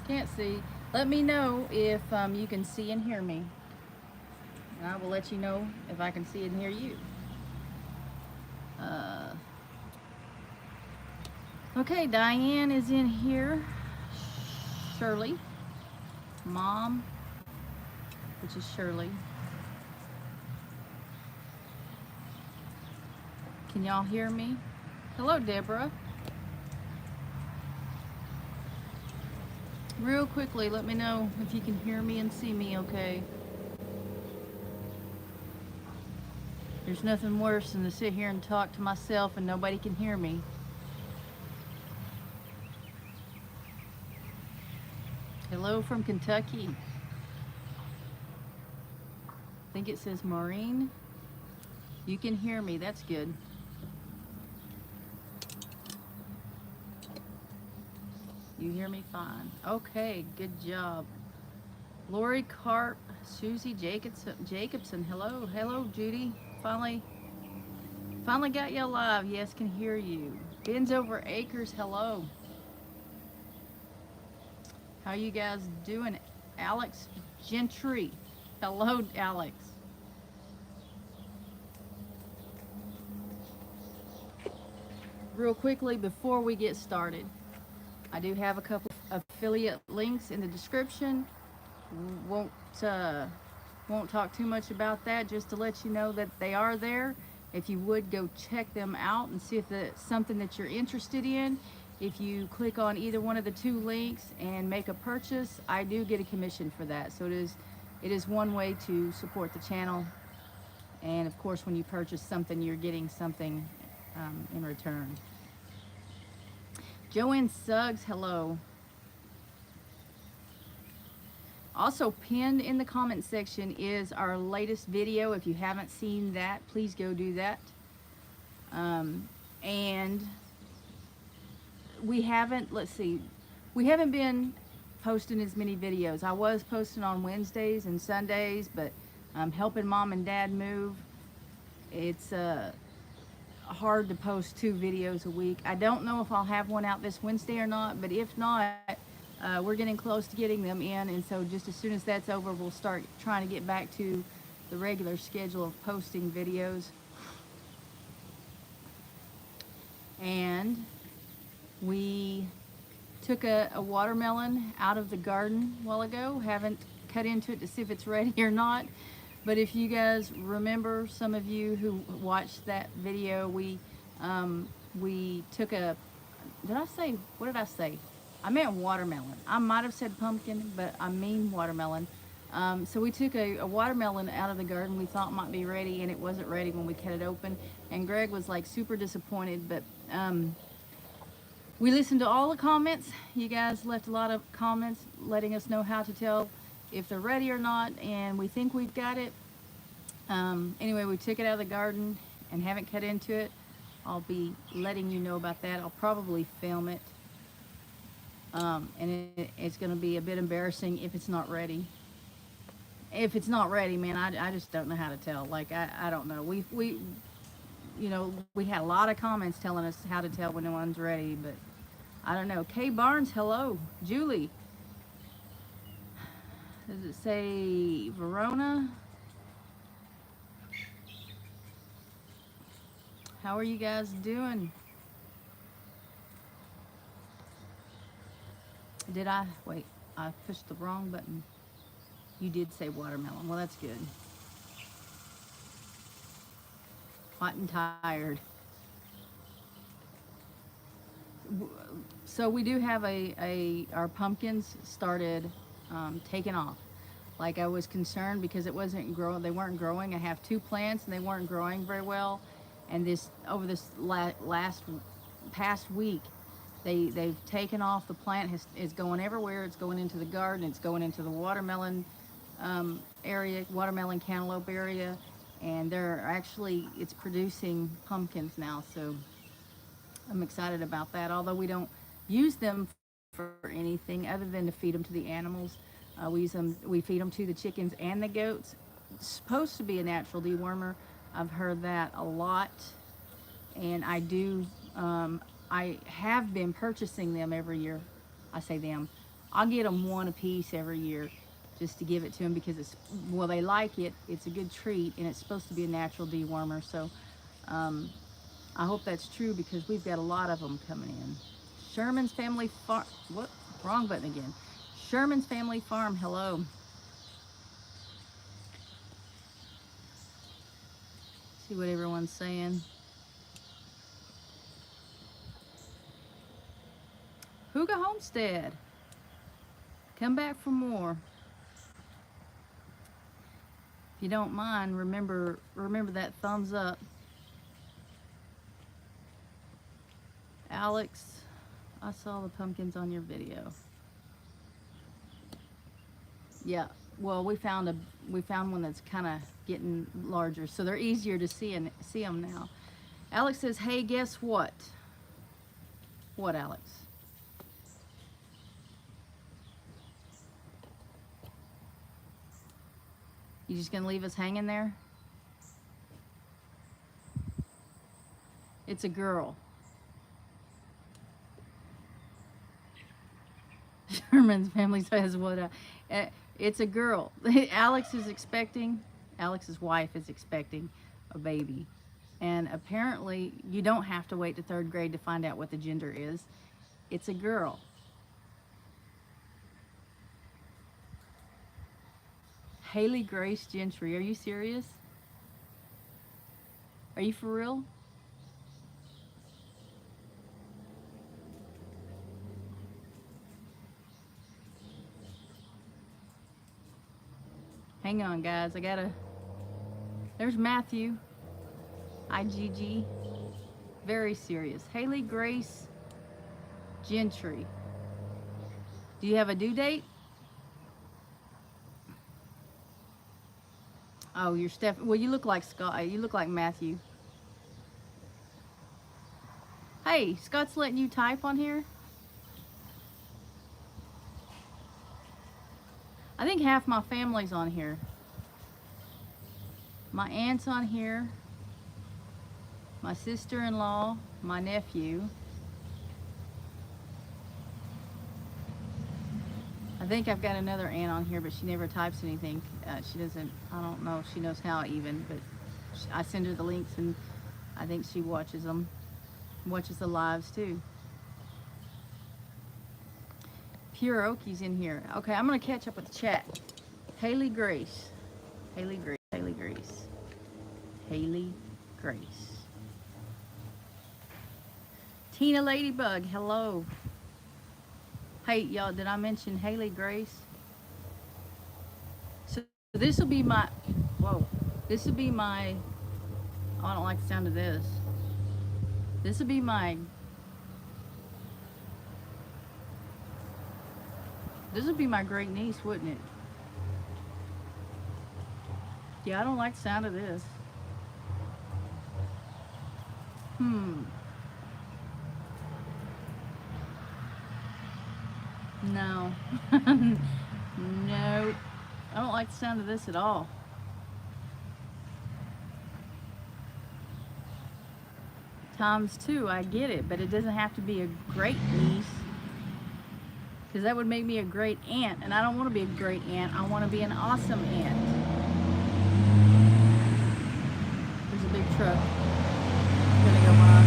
Can't see. Let me know if you can see and hear me. And I will let you know if I can see and hear you. Uh, okay, Diane is in here. Shirley. Mom, which is Shirley. Can y'all hear me? Hello, Deborah. Real quickly, let me know if you can hear me and see me okay. There's nothing worse than to sit here and talk to myself and nobody can hear me. Hello from Kentucky. I think it says Maureen. You can hear me, that's good. You hear me fine. Okay, good job. Lorie Carp, Susie Jacobson. Hello, hello, Judy. Finally got you live. Yes, can hear you. Ben's over Acres. Hello. How you guys doing? Alex Gentry. Hello, Alex. Real quickly before we get started, I do have a couple of affiliate links in the description. Won't talk too much about that, just to let you know that they are there. If you would go check them out and see if it's something that you're interested in. If you click on either one of the two links and make a purchase, I do get a commission for that. So it is one way to support the channel. And of course, when you purchase something, you're getting something in return. Joanne Suggs, hello. Also pinned in the comment section is our latest video. If you haven't seen that, please go do that. And we haven't, we haven't been posting as many videos. I was posting on Wednesdays and Sundays, but helping mom and dad move, it's hard to post 2 videos a week. I don't know if I'll have one out this Wednesday or not, but if not, we're getting close to getting them in, and so just as soon as that's over, we'll start trying to get back to the regular schedule of posting videos. And we took a watermelon out of the garden a while ago. Haven't cut into it to see if it's ready or not, but if you guys remember, some of you who watched that video, we took a, what did I say? I meant watermelon. I might have said pumpkin, but I mean watermelon. So we took a watermelon out of the garden we thought might be ready, and it wasn't ready when we cut it open. And Greg was like super disappointed, but we listened to all the comments. You guys left a lot of comments letting us know how to tell if they're ready or not, and we think we've got it. Anyway, we took it out of the garden and haven't cut into it. I'll be letting you know about that. I'll probably film it. And it's going to be a bit embarrassing if it's not ready. If it's not ready, man, I just don't know how to tell. Like, I don't know. We you know, we had a lot of comments telling us how to tell when one's ready, but I don't know. Kay Barnes, hello. Julie. Does it say Verona? How are you guys doing? Did I? Wait, I pushed the wrong button. You did say watermelon. Well, that's good. Hot and tired. So we do have our pumpkins started taking off. Like, I was concerned because it wasn't growing. They weren't growing. I have 2 plants and they weren't growing very well. And over this past week, they've taken off. The plant is going everywhere. It's going into the garden. It's going into the watermelon area, watermelon cantaloupe area, and it's producing pumpkins now. So I'm excited about that. Although we don't use them for anything other than to feed them to the animals. We feed them to the chickens and the goats. It's supposed to be a natural dewormer. I've heard that a lot, and I do. I have been purchasing them every year. I say them. I'll get them one a piece every year just to give it to them because it's, well, they like it. It's a good treat, and it's supposed to be a natural dewormer. So um, I hope that's true because we've got a lot of them coming in. Sherman's Family Farm. What? Wrong button again. Sherman's Family Farm. Hello. See what everyone's saying. Homestead. Come back for more. If you don't mind, remember that thumbs up. Alex, I saw the pumpkins on your video. Yeah, well, we found one that's kind of getting larger, so they're easier to see them now. Alex says, "Hey, guess what?" What, Alex? You just gonna leave us hanging there? It's a girl. Sherman's family says what? It's a girl. Alex's wife is expecting a baby. And apparently, you don't have to wait to 3rd grade to find out what the gender is. It's a girl. Haley Grace Gentry. Are you serious? Are you for real? Hang on, guys. There's Matthew. IGG. Very serious. Haley Grace Gentry. Do you have a due date? Oh, you're Steph. Well, you look like Scott. You look like Matthew. Hey, Scott's letting you type on here? I think half my family's on here. My aunt's on here. My sister-in-law. My nephew. I think I've got another aunt on here, but she never types anything. She doesn't, I don't know if she knows how even, but I send her the links and I think she watches them. Watches the lives too. Pure Okies in here. Okay, I'm going to catch up with the chat. Haley Grace. Haley Grace. Haley Grace. Haley Grace. Tina Ladybug, hello. Hey, y'all, did I mention Haley Grace? So this will be my, whoa, this will be my, oh, I don't like the sound of this. This will be my, great niece, wouldn't it? Yeah, I don't like the sound of this. No. No. I don't like the sound of this at all. ×2, I get it, but it doesn't have to be a great niece. Because that would make me a great aunt, and I don't want to be a great aunt. I want to be an awesome aunt. There's a big truck. It's gonna go by.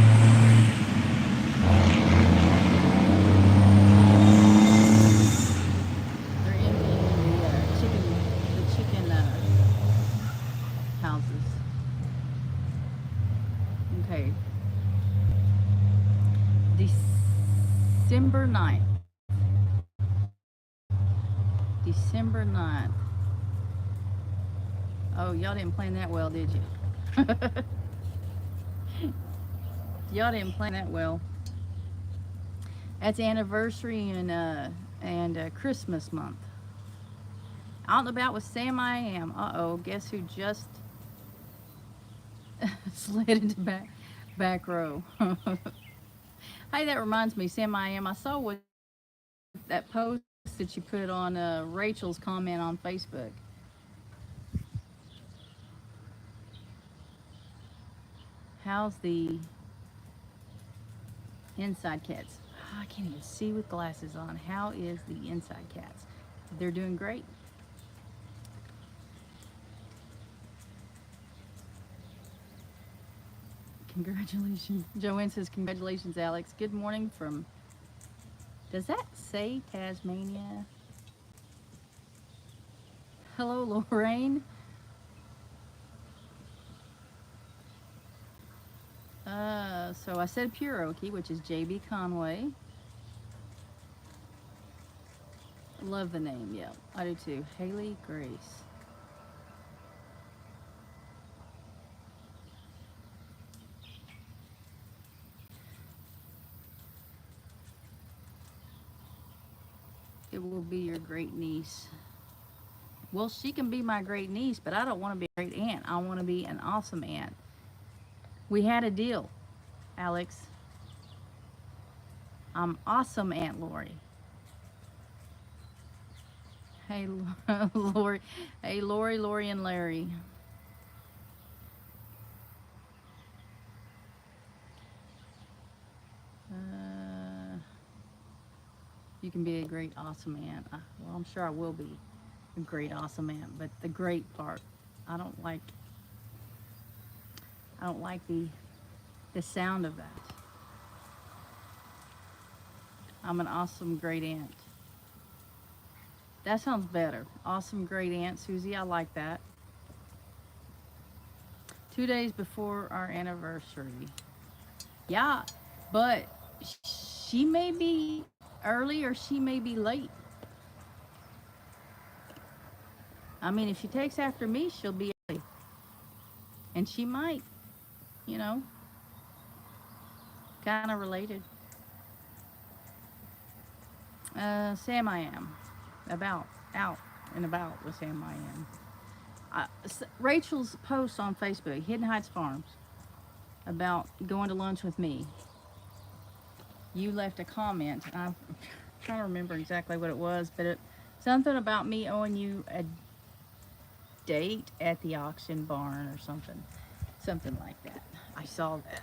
Houses. Okay. December 9th. December 9th. Oh, y'all didn't plan that well, did you? Y'all didn't plan that well. That's anniversary and Christmas month. Out and about with Sam I Am. Uh-oh, guess who just slid into back row. Hey, that reminds me, Sam I Am. I saw what that post that you put on Rachel's comment on Facebook. How's the inside cats? I can't even see with glasses on. How is the inside cats? They're doing great. Congratulations. Joanne says, congratulations, Alex. Good morning from, does that say Tasmania? Hello, Lorraine. So I said Pure Okie, which is JB Conway. Love the name, yeah, I do too. Haley Grace. It will be your great niece. Well, she can be my great niece, but I don't want to be a great aunt. I want to be an awesome aunt. We had a deal, Alex. I'm awesome, Aunt Lorie. Hey, Lorie. Hey, Lorie, and Larry. You can be a great, awesome aunt. Well, I'm sure I will be a great, awesome aunt. But the great part, I don't like. I don't like the sound of that. I'm an awesome great aunt. That sounds better. Awesome great aunt, Susie. I like that. 2 days before our anniversary. Yeah, but she may be early or she may be late. I mean, if she takes after me, she'll be early. And she might, you know, kind of related. Sam I am. About. Out and about with Sam I am. Rachel's post on Facebook, Hidden Heights Farms, about going to lunch with me. You left a comment, and I'm trying to remember exactly what it was, but something about me owing you a date at the auction barn or something like that. I saw that.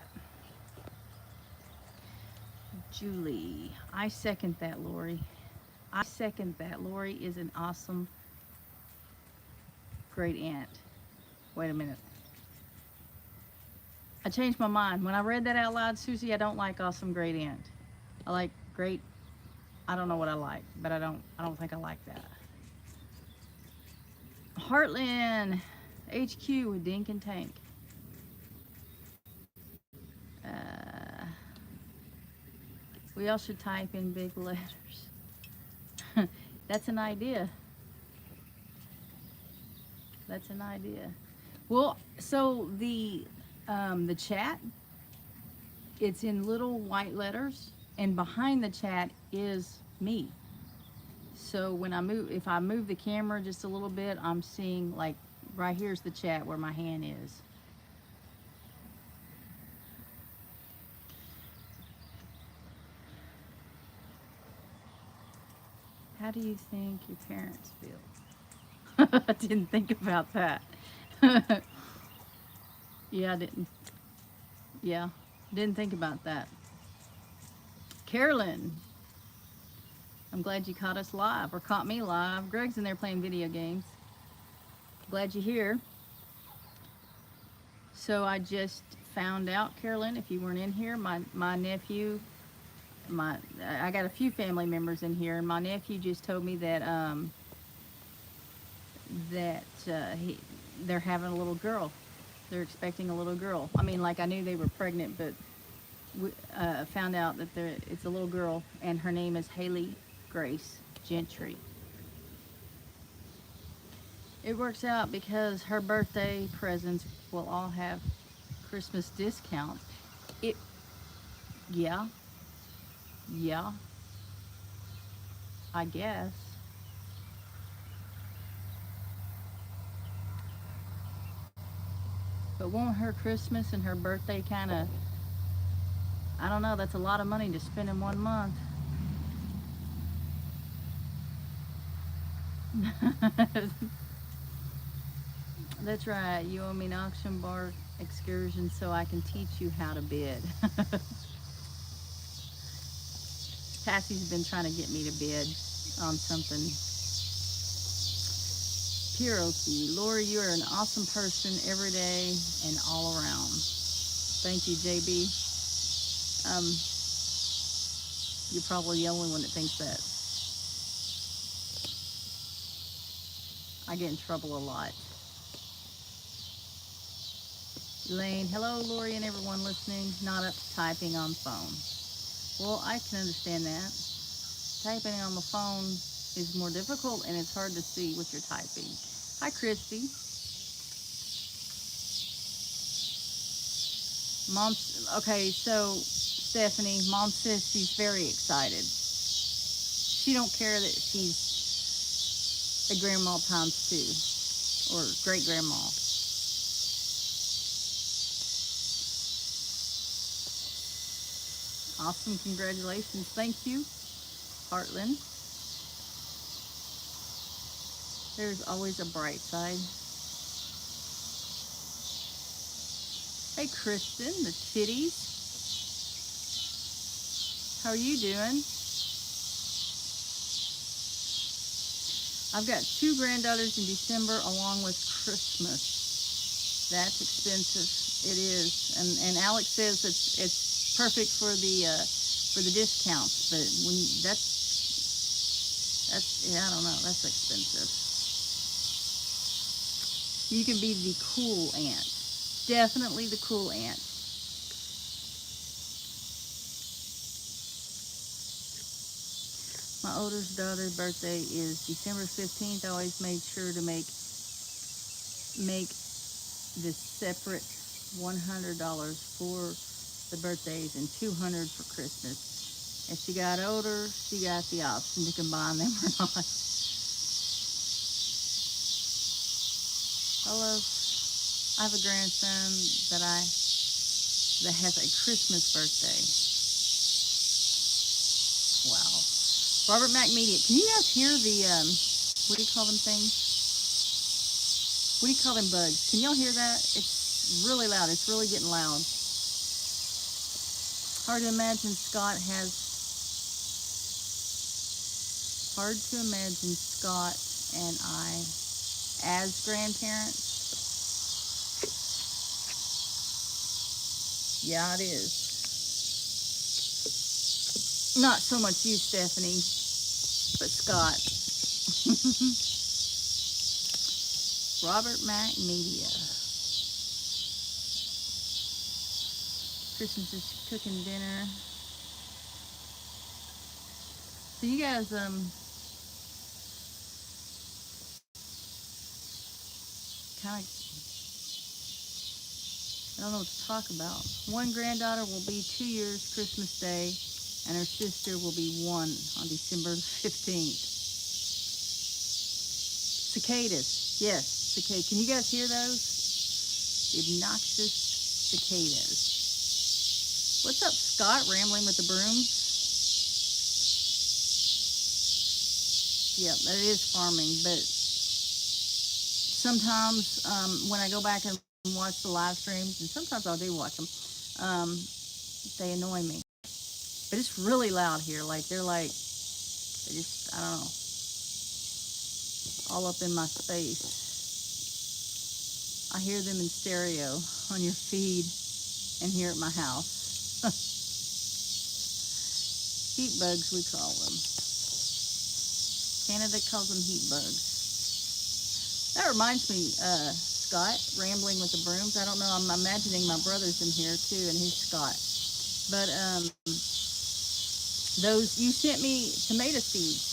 Julie, I second that, Lorie. I second that. Lorie is an awesome, great aunt. Wait a minute. I changed my mind. When I read that out loud, Susie, I don't like awesome, great aunt. I like great. I don't know what I like, but I don't think I like that. Heartland HQ with Dink and Tank. We all should type in big letters. That's an idea. That's an idea. Well, so the chat, it's in little white letters, and behind the chat is me. So when if I move the camera just a little bit, I'm seeing, like, right here's the chat where my hand is. How do you think your parents feel? I didn't think about that. Yeah, I didn't. Yeah, didn't think about that. Carolyn, I'm glad you caught us live, or caught me live. Greg's in there playing video games. Glad you're here. So I just found out, Carolyn, if you weren't in here, my nephew, I got a few family members in here, and my nephew just told me that they're having a little girl. They're expecting a little girl. I mean, like, I knew they were pregnant, but we found out that it's a little girl, and her name is Haley Grace Gentry. It works out because her birthday presents will all have Christmas discounts. Yeah, I guess. But won't her Christmas and her birthday kind of, I don't know, that's a lot of money to spend in 1 month. That's right, you owe me an auction bar excursion so I can teach you how to bid. Cassie's been trying to get me to bid on something. Pierogi, Lorie, you are an awesome person every day and all around. Thank you, JB. You're probably the only one that thinks that. I get in trouble a lot. Elaine, hello, Lorie and everyone listening. Not up to typing on phone. Well, I can understand that. Typing on the phone is more difficult and it's hard to see what you're typing. Hi, Christy. Mom, okay, so Stephanie, Mom says she's very excited. She don't care that she's a grandma times 2 or great grandma. Awesome, congratulations. Thank you, Heartland. There's always a bright side. Hey, Kristen, the Chitties. How are you doing? I've got 2 granddaughters in December along with Christmas. That's expensive. It is. And Alex says it's perfect for the discounts, but when that's yeah, I don't know, that's expensive. You can be the cool aunt. Definitely the cool aunt. My oldest daughter's birthday is December 15th. I always made sure to make this separate $100 for the birthdays and $200 for Christmas. As she got older, she got the option to combine them or not. Hello. I have a grandson that has a Christmas birthday. Wow. Robert Mac Media. Can you guys hear the what do you call them things? What do you call them bugs? Can y'all hear that? It's really loud. It's really getting loud. Hard to imagine Scott and I as grandparents. Yeah, it is. Not so much you, Stephanie, but Scott. Robert Mac Media. Christmas is cooking dinner. So you guys, kind of, I don't know what to talk about. One granddaughter will be 2 years Christmas Day, and her sister will be 1 on December 15th. Cicadas, yes, cicadas. Can you guys hear those? The obnoxious cicadas. What's up, Scott? Rambling with the brooms? Yeah, that is farming, but sometimes when I go back and watch the live streams, and sometimes I do watch them, they annoy me. But it's really loud here. Like they're just, I don't know, all up in my space. I hear them in stereo on your feed and here at my house. Heat bugs, we call them. Canada calls them heat bugs. That reminds me, Scott, rambling with the brooms. I don't know, I'm imagining my brother's in here too, and he's Scott. But you sent me tomato seeds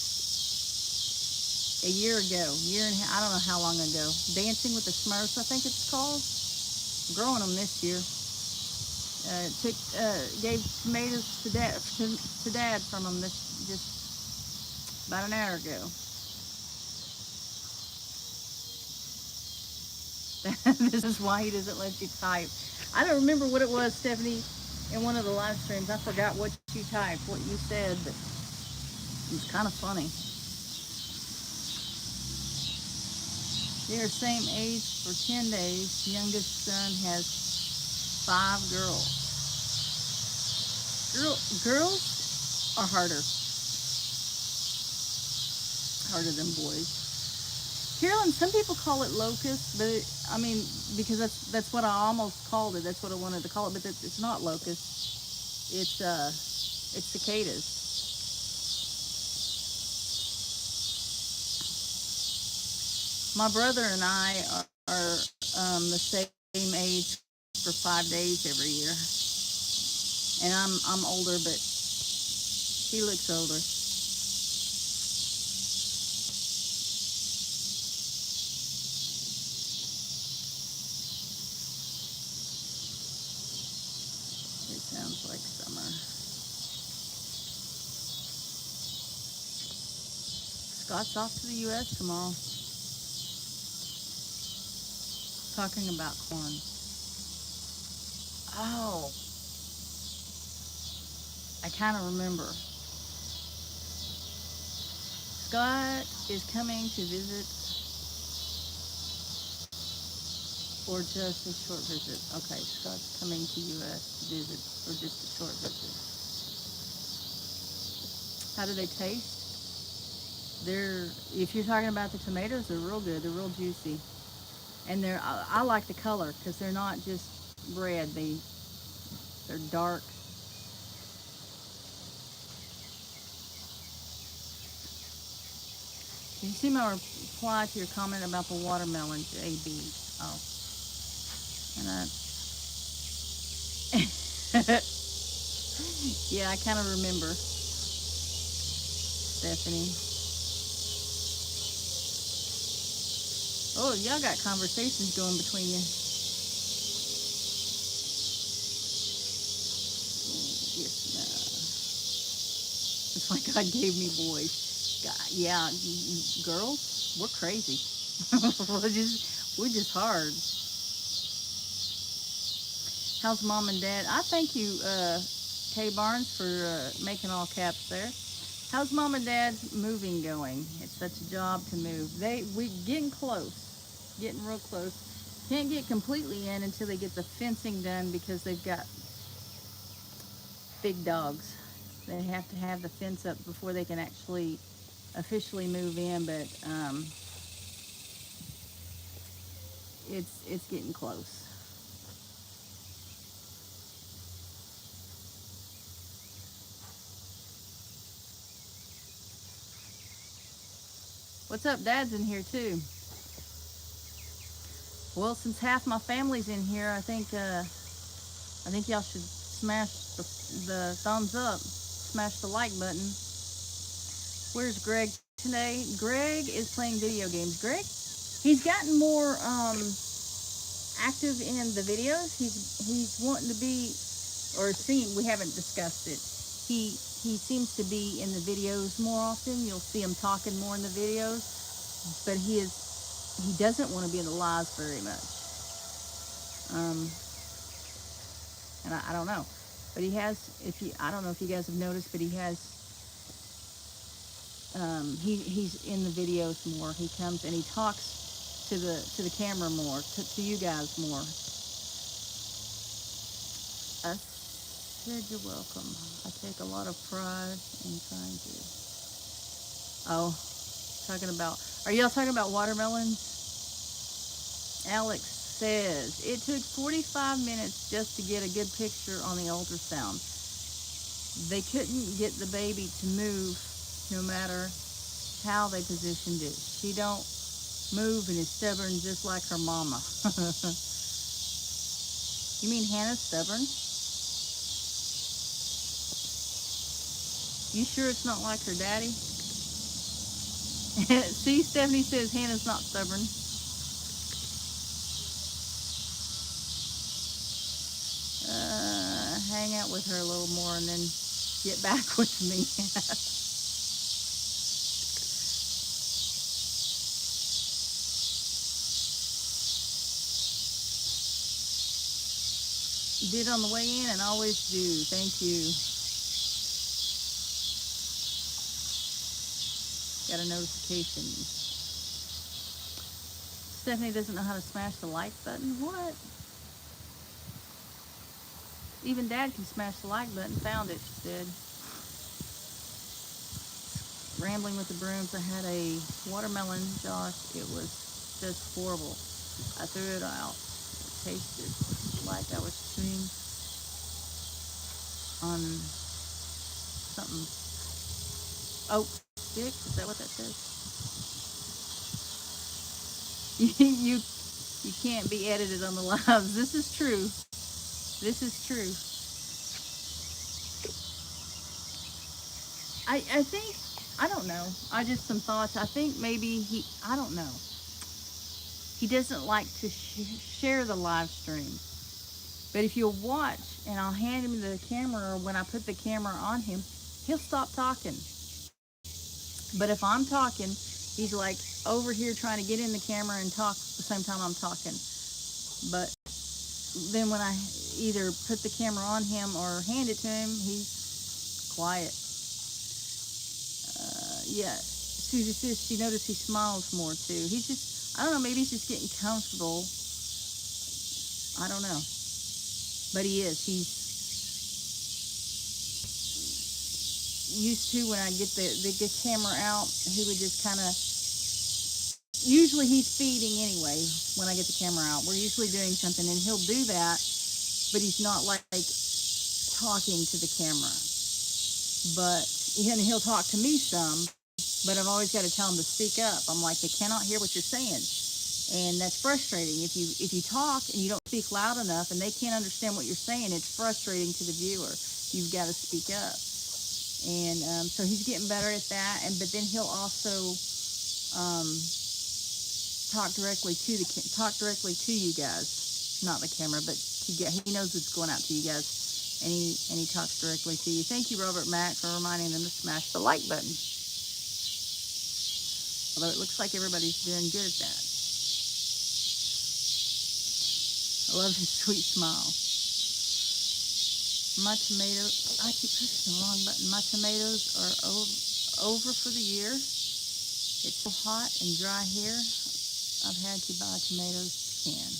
a year ago, I don't know how long ago. Dancing with the Smurfs, I think it's called. I'm growing them this year. Gave tomatoes to Dad from them just about an hour ago. This is why he doesn't let you type. I don't remember what it was, Stephanie, in one of the live streams. I forgot what you typed, what you said, but it was kind of funny. They're same age for 10 days. Youngest son has 5 girls. Girls are harder. Heard of them boys. Carolyn, some people call it locust, but I mean, because that's what I almost called it. That's what I wanted to call it, but it's not locust. It's cicadas. My brother and I are the same age for 5 days every year, and I'm older, but he looks older. It sounds like summer. Scott's off to the U.S. tomorrow. Talking about corn. Oh, I kind of remember. Scott is coming to visit, or just a short visit. Okay, Scott's coming to U.S. to visit, or just a short visit. How do they taste? If you're talking about the tomatoes, they're real good. They're real juicy, and I like the color because they're not just red. They're dark. Did you see my reply to your comment about the watermelon, JB? Oh, and yeah, I kind of remember, Stephanie. Oh, y'all got conversations going between you. Yes, no. It's like God gave me boys. God, yeah, girls, we're crazy. we're just hard. How's mom and dad? I thank you, Kay Barnes, for making all caps there. How's mom and dad's moving going? It's such a job to move. We getting close, getting real close. Can't get completely in until they get the fencing done because they've got big dogs. They have to have the fence up before they can actually officially move in, but it's getting close. What's up? Dad's in here too. Well, since half my family's in here, I think y'all should smash the thumbs up, smash the like button. Where's Greg today? Greg is playing video games. Greg, he's gotten more active in the videos. He's wanting to be, or seem. We haven't discussed it. He seems to be in the videos more often. You'll see him talking more in the videos, but he doesn't want to be in the lives very much. And I don't know, but he has. I don't know if you guys have noticed, but he has. He's in the videos more. He comes and he talks to the camera more, to you guys more. I said you're welcome. I take a lot of pride in trying to. Oh, are y'all talking about watermelons? Alex says it took 45 minutes just to get a good picture on the ultrasound. They couldn't get the baby to move no matter how they positioned it. She don't move and is stubborn just like her mama. You mean Hannah's stubborn? You sure it's not like her daddy? See, Stephanie says Hannah's not stubborn. Hang out with her a little more and then get back with me. Did on the way in and always do. Thank you. Got a notification. Stephanie doesn't know how to smash the like button. What? Even Dad can smash the like button. Found it, she said. rambling with the brooms. I had a watermelon, Josh. It was just horrible. I threw it out. It tasted like I was chewing on something. Oak stick? Is that what that says? you you can't be edited on the lives. This is true. This is true. I think, I don't know. I just some thoughts. I think maybe I don't know. He doesn't like to share the live stream. But if you'll watch, and I'll hand him the camera, or when I put the camera on him, he'll stop talking. But if I'm talking, he's like over here trying to get in the camera and talk at the same time I'm talking. But then when I either put the camera on him or hand it to him, he's quiet. Yeah, Susie says she noticed he smiles more too. He's just, I don't know, maybe he's just getting comfortable. I don't know. But he is. He's used to, when I get the camera out, he would just kind of, usually he's feeding anyway when I get the camera out. We're usually doing something and he'll do that, but he's not like talking to the camera. But, and he'll talk to me some, but I've always got to tell him to speak up. I'm like, they cannot hear what you're saying. And that's frustrating. If you talk and you don't speak loud enough and they can't understand what you're saying, it's frustrating to the viewer. You've got to speak up. And so he's getting better at that. And but then he'll also talk directly to you guys, not the camera, but he knows it's going out to you guys, and he talks directly to you. Thank you, Robert Mack, for reminding them to smash the like button. Although it looks like everybody's doing good at that. I love his sweet smile. My tomatoes, I keep pushing the wrong button. My tomatoes are over for the year. It's so hot and dry here. I've had to buy tomatoes to can.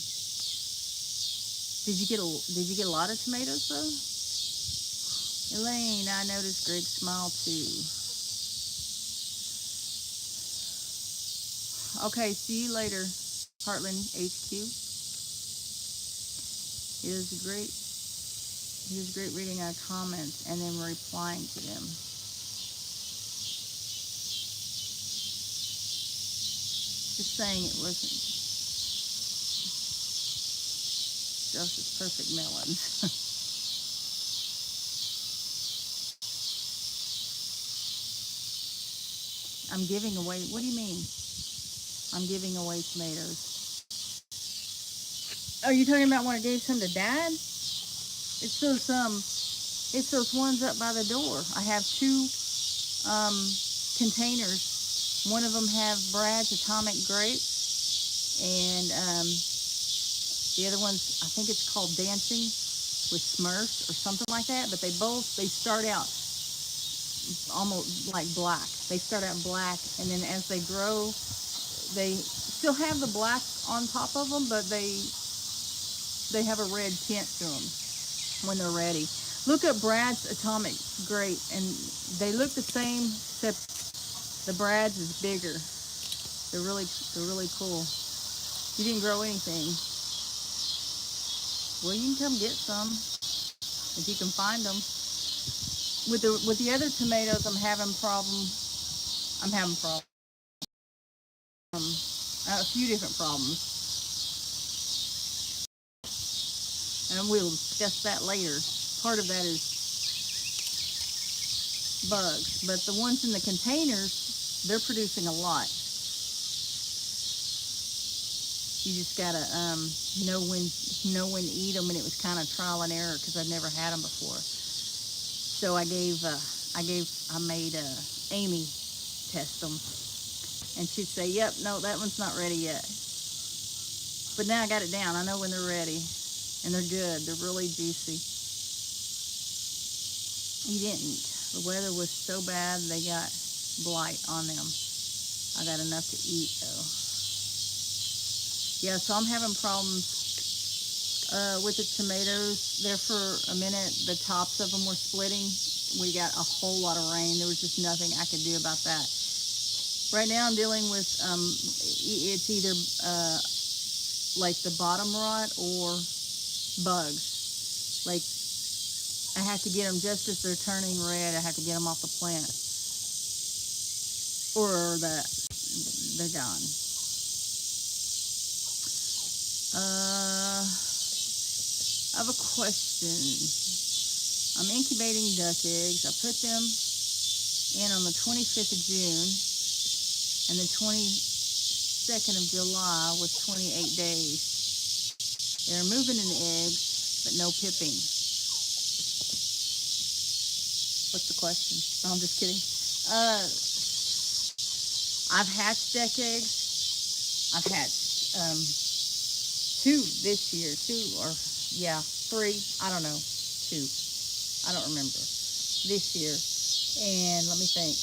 Did you get a lot of tomatoes though? Elaine, I noticed Greg's smile too. Okay, see you later, Heartland HQ. It was great reading our comments and then replying to them. Just saying it wasn't Josh's perfect melons. I'm giving away, what do you mean? I'm giving away tomatoes. Are you talking about when I gave some to Dad? It's those ones up by the door. I have two containers. One of them have Brad's Atomic Grape, and the other one's, I think it's called Dancing with Smurfs or something like that. But they start out almost like black. They start out black, and then as they grow, they still have the black on top of them, but they have a red tint to them when they're ready. Look up Brad's Atomic Grape, and they look the same, except the Brad's is bigger. They're really cool. You didn't grow anything. Well, you can come get some if you can find them. With the other tomatoes, I'm having problems. A few different problems. And we'll discuss that later. Part of that is bugs, but the ones in the containers, they're producing a lot. You just gotta know when to eat them, and it was kind of trial and error because I've never had them before. So I made Amy test them, and she'd say, "Yep, no, that one's not ready yet." But now I got it down. I know when they're ready, and they're good. They're really juicy. You didn't. The weather was so bad they got blight on them. I got enough to eat though. Yeah, so I'm having problems with the tomatoes. There for a minute, the tops of them were splitting, we got a whole lot of rain. There was just nothing I could do about that. Right now I'm dealing with, it's either like the bottom rot or bugs. Like I have to get them just as they're turning red. I have to get them off the plant, or they're gone. I have a question. I'm incubating duck eggs. I put them in on the 25th of June, and the 22nd of July was 28 days. They're moving in the eggs, but no pipping. What's the question? No, I'm just kidding. I've hatched duck eggs. I've hatched 2 this year. 3. I don't know. 2. I don't remember. This year. And let me think.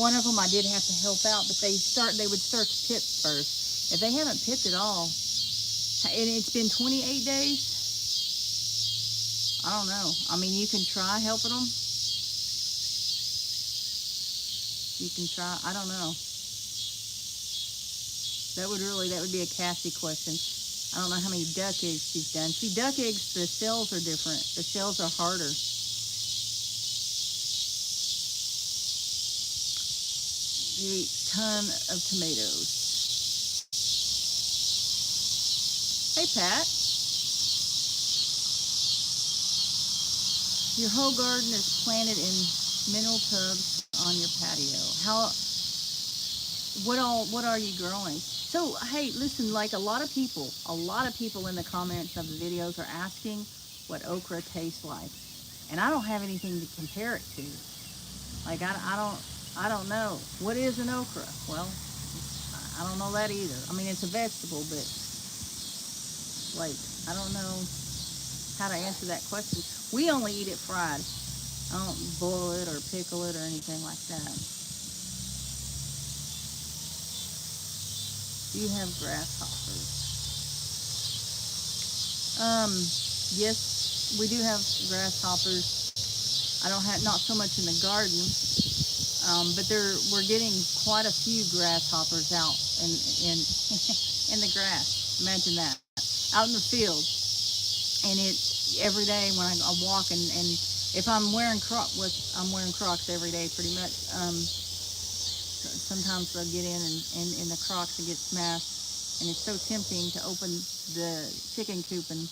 One of them I did have to help out, but they would start to pip first. If they haven't pipped at all, and it's been 28 days, I don't know. I mean, you can try helping them. You can try. I don't know. That would be a Cassie question. I don't know how many duck eggs she's done. See, duck eggs, the shells are different. The shells are harder. You eat a ton of tomatoes. Hey, Pat. Your whole garden is planted in mineral tubs on your patio. What are you growing? So, hey, listen, like a lot of people in the comments of the videos are asking what okra tastes like. And I don't have anything to compare it to. Like, I don't know. What is an okra? Well, I don't know that either. I mean, it's a vegetable, but, like, I don't know how to answer that question. We only eat it fried. I don't boil it or pickle it or anything like that. Do you have grasshoppers? Yes, we do have grasshoppers. I don't have, not so much in the garden, but we're getting quite a few grasshoppers out in in the grass. Imagine that, out in the field. And every day when I walk, and if I'm wearing I'm wearing Crocs every day pretty much. Sometimes they'll get in the Crocs and get smashed, and it's so tempting to open the chicken coop and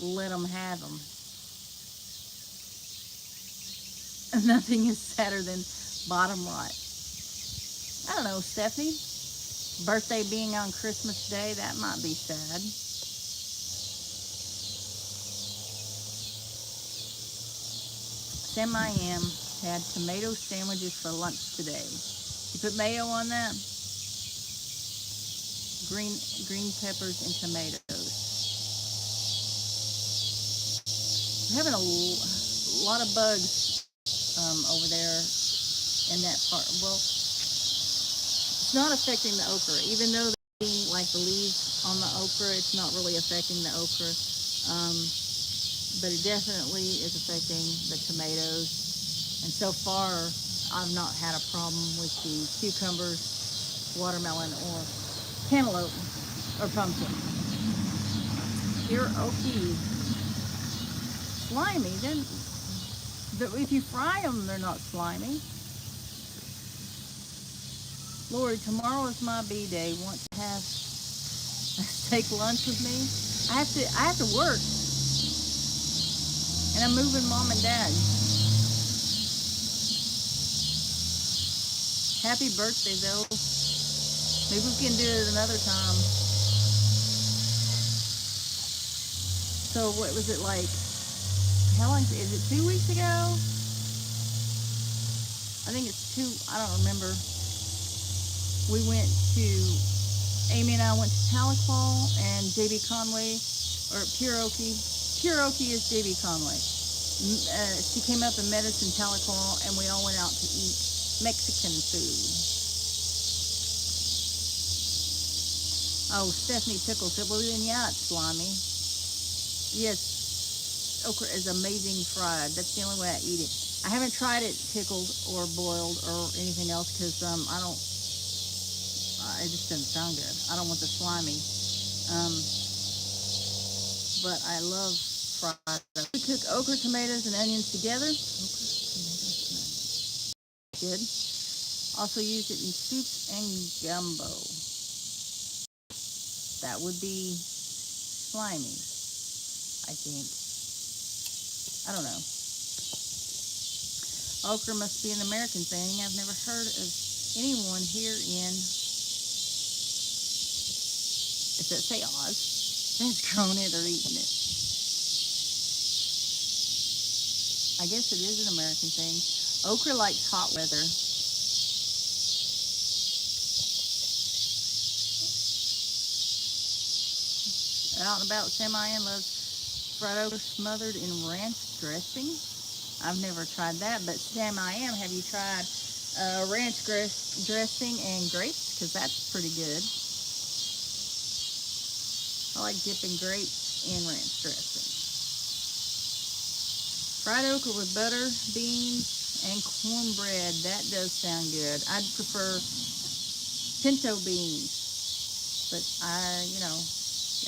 let them have them. Nothing is sadder than bottom rot. I don't know, Stephanie. Birthday being on Christmas Day, that might be sad. Sam I am had tomato sandwiches for lunch today. You put mayo on that? Green peppers and tomatoes. We're having a lot of bugs over there in that part. Well, it's not affecting the okra. Even though they're being like the leaves on the okra, it's not really affecting the okra. But it definitely is affecting the tomatoes. And so far, I've not had a problem with the cucumbers, watermelon, or cantaloupe, or pumpkin. You're okay. Slimy, then, but if you fry them, they're not slimy. Lori, tomorrow is my B-day. Want to take lunch with me? I have to work. And I'm moving Mom and Dad. Happy birthday, though. Maybe we can do it another time. So what was it like? How long is it? 2 weeks ago? I think it's 2. I don't remember. We went to, Amy and I went to Tahlequah and J.B. Conway, or Pure Okie. Pure Okie is J.B. Conway. She came up and met us in Tahlequah, and we all went out to eat Mexican food. Oh, Stephanie Pickle said, well then yeah, it's slimy. Yes, okra is amazing fried. That's the only way I eat it. I haven't tried it pickled or boiled or anything else because I don't. It just doesn't sound good. I don't want the slimy. Um, but I love fried. We cook okra, tomatoes, and onions together. Good. Also use it in soups and gumbo. That would be slimy, I think. I don't know. Okra must be an American thing. I've never heard of anyone here in, does that say Oz, has grown it or eaten it. I guess it is an American thing. Okra likes hot weather. Out and about, Sam I loves fried okra smothered in ranch dressing. I've never tried that, but Sam I have you tried ranch dressing and grapes? Because that's pretty good. I like dipping grapes in ranch dressing. Fried okra with butter, beans, and cornbread. That does sound good. I'd prefer pinto beans, but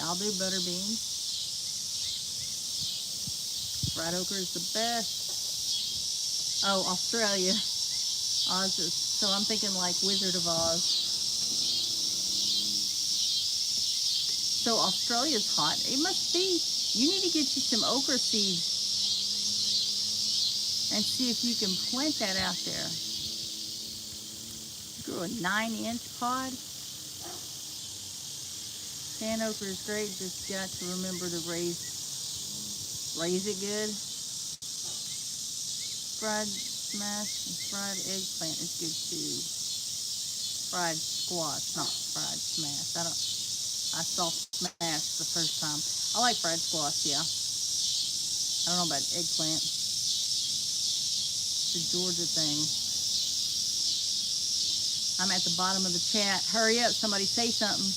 I'll do butter beans. Fried okra is the best. Oh, Australia. Oz is, so I'm thinking like Wizard of Oz. So Australia's hot. It must be. You need to get you some okra seeds and see if you can plant that out there. Grow a 9-inch pod. Canned okra is great. Just got to remember to raise it good. Fried smash and fried eggplant is good too. Fried squash, not fried smash. I saw smash the first time. I like fried squash, yeah. I don't know about eggplant. The Georgia thing. I'm at the bottom of the chat. Hurry up, somebody say something.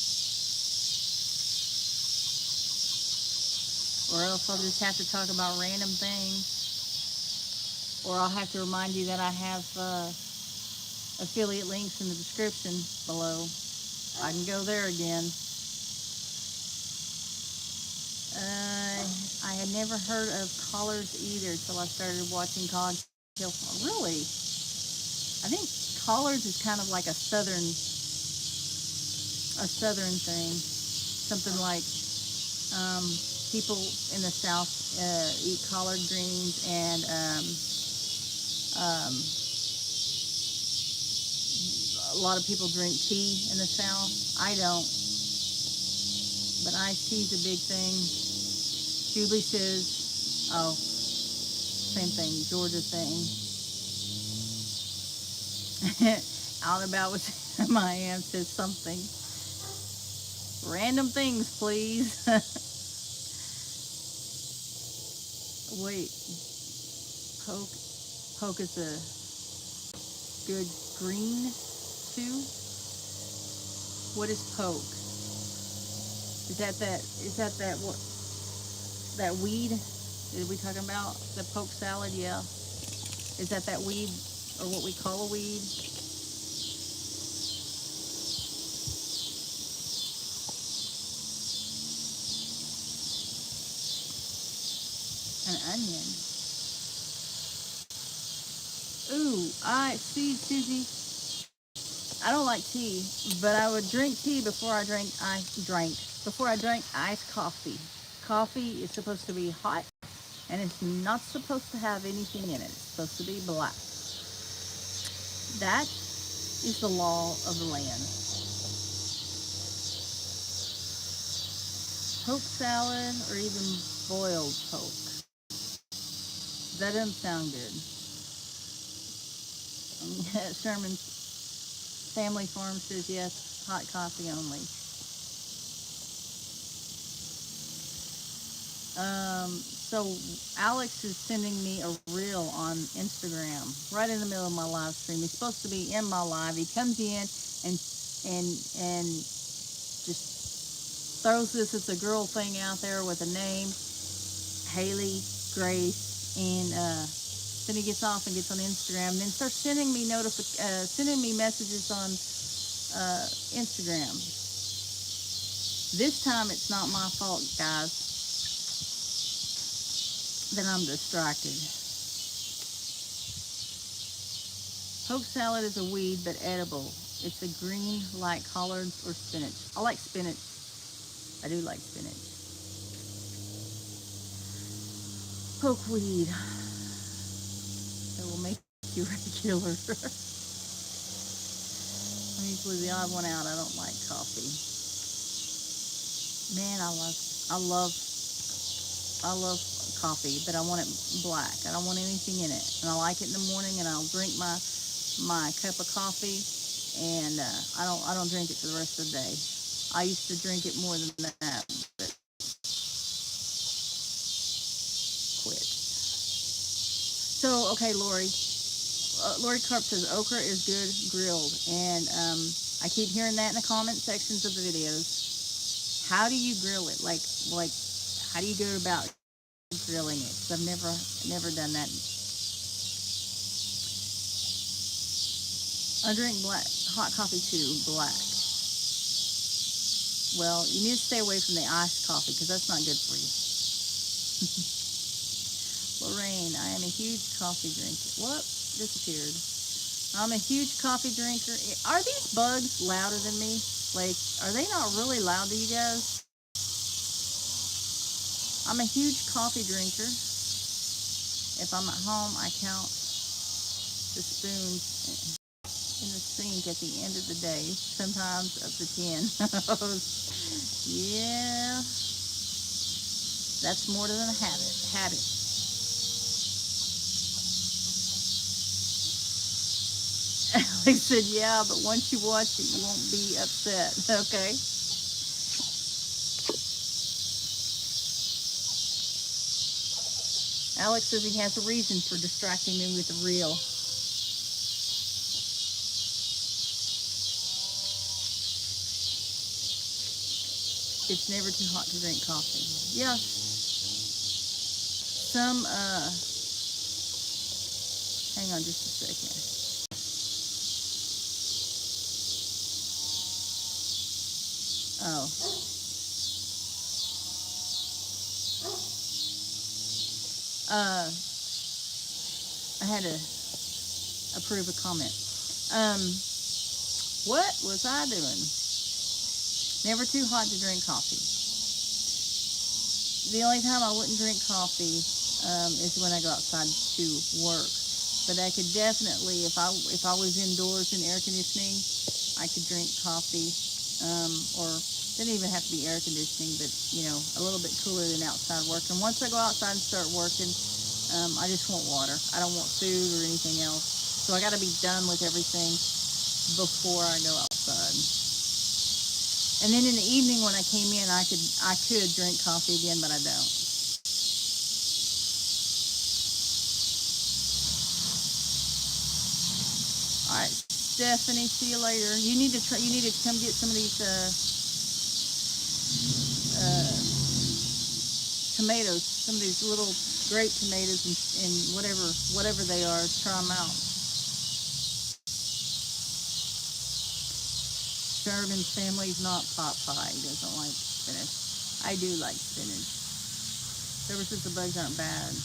Or else I'll just have to talk about random things. Or I'll have to remind you that I have affiliate links in the description below. I can go there again. I had never heard of collards either till I started watching Cog Hill. Really? I think collards is kind of like a southern thing. Something like people in the South eat collard greens and a lot of people drink tea in the South. I don't, but iced tea is a big thing. Julie says, oh, same thing, Georgia thing. Out and about with my aunt says something. Random things, please. Wait, poke is a good green too. What is poke? Is that what that weed? Are we talking about the poke salad? Yeah. Is that weed or what we call a weed? An onion. Ooh, I see, Susie. I don't like tea, but I would drink tea before I drank iced coffee. Coffee is supposed to be hot, and it's not supposed to have anything in it. It's supposed to be black. That is the law of the land. Poke salad or even boiled poke. That doesn't sound good. Sherman's Family Farm says yes, hot coffee only. So Alex is sending me a reel on Instagram right in the middle of my live stream. He's supposed to be in my live. He comes in and just throws this. It's a girl thing out there with a name, Haley Grace, and then he gets off and gets on Instagram, and then starts sending me sending me messages on Instagram. This time it's not my fault, guys, that I'm distracted. Poke salad is a weed, but edible. It's a green like collards or spinach. I like spinach. I do like spinach. Pokeweed. It will make you regular. I'm usually the odd one out. I don't like coffee. Man, I love coffee, but I want it black. I don't want anything in it. And I like it in the morning, and I'll drink my cup of coffee, and I don't drink it for the rest of the day. I used to drink it more than that, but quit. So, okay, Lorie Carp says okra is good grilled, and I keep hearing that in the comment sections of the videos. How do you grill it? Like, how do you go about grilling it? Because I've never done that. I drink hot coffee too, black. Well, you need to stay away from the iced coffee because that's not good for you. Lorraine, I am a huge coffee drinker. What? Disappeared. I'm a huge coffee drinker. Are these bugs louder than me? Like, are they not really loud to you guys? I'm a huge coffee drinker. If I'm at home, I count the spoons in the sink at the end of the day, sometimes up to 10. Yeah, that's more than a habit. Alex said, yeah, but once you watch it, you won't be upset. Okay. Alex says he has a reason for distracting me with the reel. It's never too hot to drink coffee. Yeah. Hang on just a second. Oh. I had to approve a comment. What was I doing? Never too hot to drink coffee. The only time I wouldn't drink coffee is when I go outside to work. But I could definitely, if I was indoors in air conditioning, I could drink coffee. Or didn't even have to be air conditioning, but a little bit cooler than outside working. Once I go outside and start working, I just want water. I don't want food or anything else. So I got to be done with everything before I go outside. And then in the evening when I came in, I could drink coffee again, but I don't. All right, Stephanie, see you later. You need to come get some of these tomatoes, some of these little grape tomatoes and whatever they are. Try them out. Sherman's family's not pot pie. He doesn't like spinach. I do like spinach. Ever since the bugs aren't bad.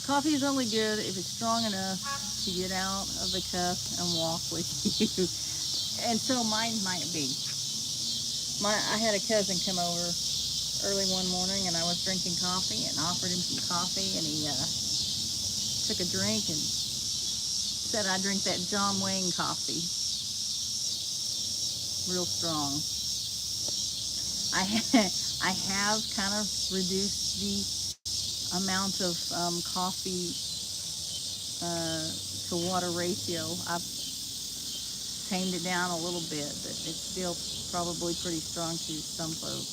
Coffee is only good if it's strong enough to get out of the cup and walk with you. And so mine might be. I had a cousin come over early one morning, and I was drinking coffee and offered him some coffee, and he took a drink and said I drink that John Wayne coffee. Real strong. I have kind of reduced the amount of coffee to water ratio. I've tamed it down a little bit, but it's still probably pretty strong to some folks.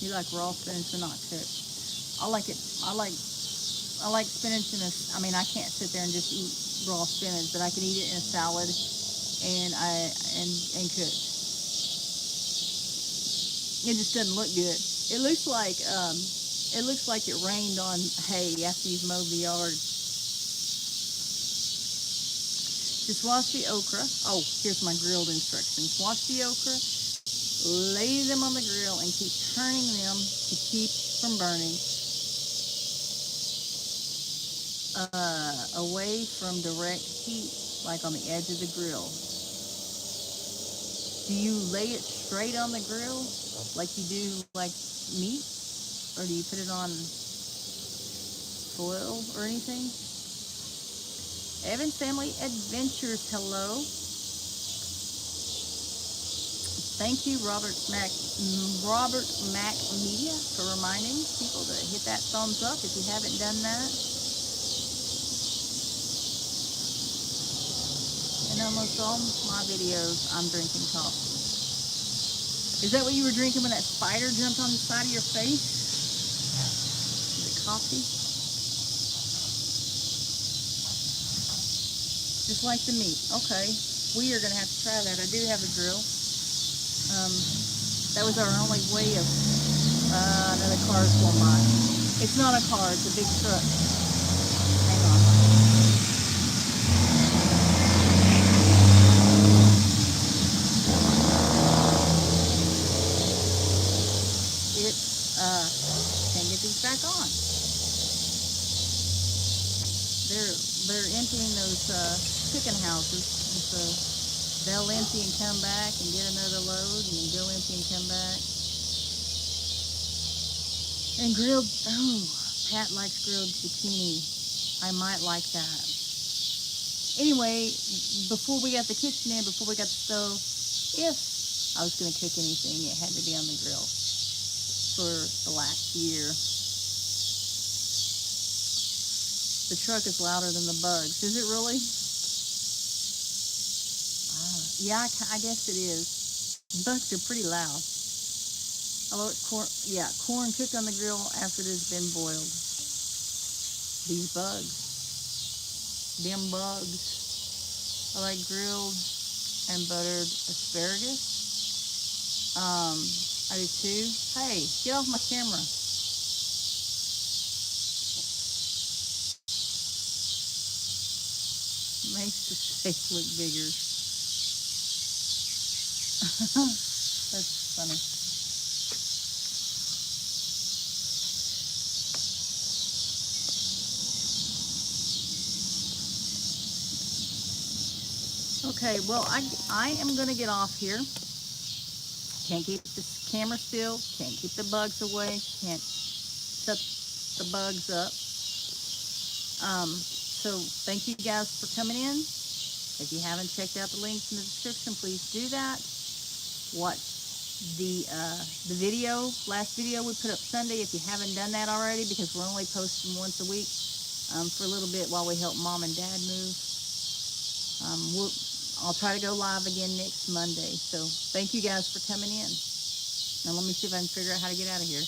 You like raw spinach or not cooked? I like it. I like spinach I can't sit there and just eat raw spinach, but I can eat it in a salad and cooked. It just doesn't look good. it looks like it rained on hay after you've mowed the yard. Just wash the okra. Oh, here's my grilled instructions. Wash the okra, lay them on the grill, and keep turning them to keep from burning. Away from direct heat, like on the edge of the grill. Do you lay it straight on the grill, like you do like meat, or do you put it on foil or anything? Evan's Family Adventures, hello. Thank you, Robert Mac Media, for reminding people to hit that thumbs up if you haven't done that. In almost all my videos, I'm drinking coffee. Is that what you were drinking when that spider jumped on the side of your face? Is it coffee? Just like the meat. Okay. We are going to have to try that. I do have a grill. That was our only way of... another car's going by. It's not a car. It's a big truck. Hang on. Can't get these back on. They're emptying those chicken houses, and so they'll empty and come back and get another load, and then go empty and come back. And grilled, oh, Pat likes grilled zucchini. I might like that. Anyway, before we got the kitchen in, before we got the stove, if I was going to cook anything, it had to be on the grill for the last year. The truck is louder than the bugs. Is it really? Yeah, I guess it is. Bugs are pretty loud. Although it's corn, yeah, corn cooked on the grill after it has been boiled. These bugs. Them bugs. I like grilled and buttered asparagus. I do too. Hey, get off my camera. Makes the steak look bigger. That's funny. Okay, well, I am going to get off here. Can't keep the camera still. Can't keep the bugs away. Can't shut the bugs up. So thank you guys for coming in. If you haven't checked out the links in the description, please do that. Watch the last video we put up Sunday, if you haven't done that already, because we're only posting once a week for a little bit while we help Mom and Dad move. I'll try to go live again next Monday. So thank you guys for coming in. Now let me see if I can figure out how to get out of here.